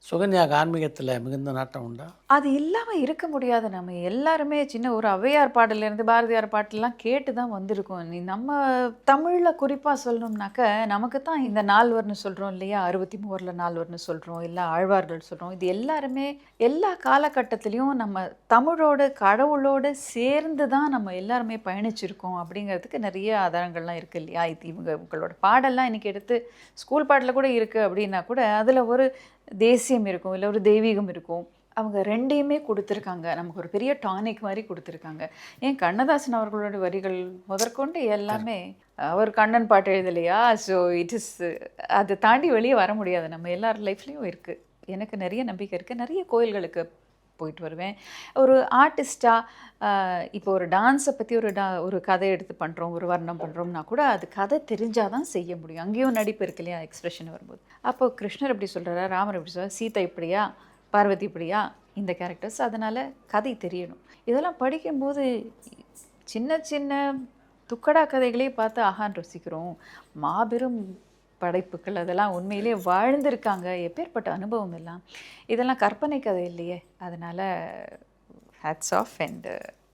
சுகன்யாக்கு ஆன்மீகத்தில் மிகுந்த நாட்டம் உண்டா? அது இல்லாம இருக்க முடியாது. நம்ம எல்லாருமே சின்ன ஒரு ஔவையார் பாடல்லேருந்து பாரதியார் பாட்டுலாம் கேட்டு தான் வந்திருக்கோம். நம்ம தமிழ்ல குறிப்பா சொல்லணும்னாக்க, நமக்கு தான் இந்த நால்வர்ன்னு சொல்றோம் இல்லையா? 63ல நால்வர்ன்னு சொல்றோம், இல்ல ஆழ்வார்கள் சொல்றோம். இது எல்லாருமே எல்லா காலகட்டத்திலயும் நம்ம தமிழோடு, கடவுளோடு சேர்ந்து தான் நம்ம எல்லாருமே பயணிச்சிருக்கோம் அப்படிங்கிறதுக்கு நெறைய ஆதாரங்கள்லாம் இருக்கு இல்லையா? இது இவங்களோட பாடல்லாம் இன்னைக்கு எடுத்து ஸ்கூல் பாட்டுல கூட இருக்கு அப்படின்னா கூட, அதுல ஒரு தேசியம் இருக்கும், இல்ல ஒரு தெய்வீகம் இருக்கும். அவங்க 2யுமே குடுத்துருக்காங்க. நமக்கு ஒரு பெரிய டானிக் மாரி குடுத்துருக்காங்க. ஏன் கண்ணதாசன் அவர்களோட வரிகள் முதற்கொண்டு எல்லாமே கரெக்ட். அவர் கண்ணன் பாட்டு எழுதலையா? ஸோ இட் இஸ் அத தாண்டி வெளிய வர முடியாது. நம்ம எல்லார் லைஃப்லயும் இருக்கு. எனக்கு நெறைய நம்பிக்கை இருக்கு. நெறைய கோயில்களுக்கு போயிட்டு வருவேன். ஒரு ஆர்டிஸ்ட்டா இப்போ ஒரு டான்ஸ பத்தி ஒரு கதை எடுத்து பண்றோம், ஒரு வர்ணம் பண்றோம்னா கூட அது கதை தெரிஞ்சா தான் செய்ய முடியும். அங்கேயும் நடிப்பு இருக்கு இல்லையா? எக்ஸ்பிரஷன் வரும்போது. அப்போ கிருஷ்ணர் இப்படி சொல்றாரா? ராமர் இப்படி சொல்றாரா? சீதா இப்படியா? பார்வதி இப்படியா? இந்த கேரக்டர்ஸ். அதனால கதை தெரியணும். இதெல்லாம் படிக்கும்போது சின்ன சின்ன துக்கடா கதைகளே பார்த்து ஆஹான்னு ரசிக்கிறோம். மாபெரும் படைப்புகள் அதெல்லாம் உண்மையிலேயே வாழ்ந்திருக்காங்க. எப்பேர்ப்பட்ட அனுபவம் எல்லாம். இதெல்லாம் கற்பனை கதை இல்லையே! அதனால ஹேட்ஸ் ஆஃப் அண்ட்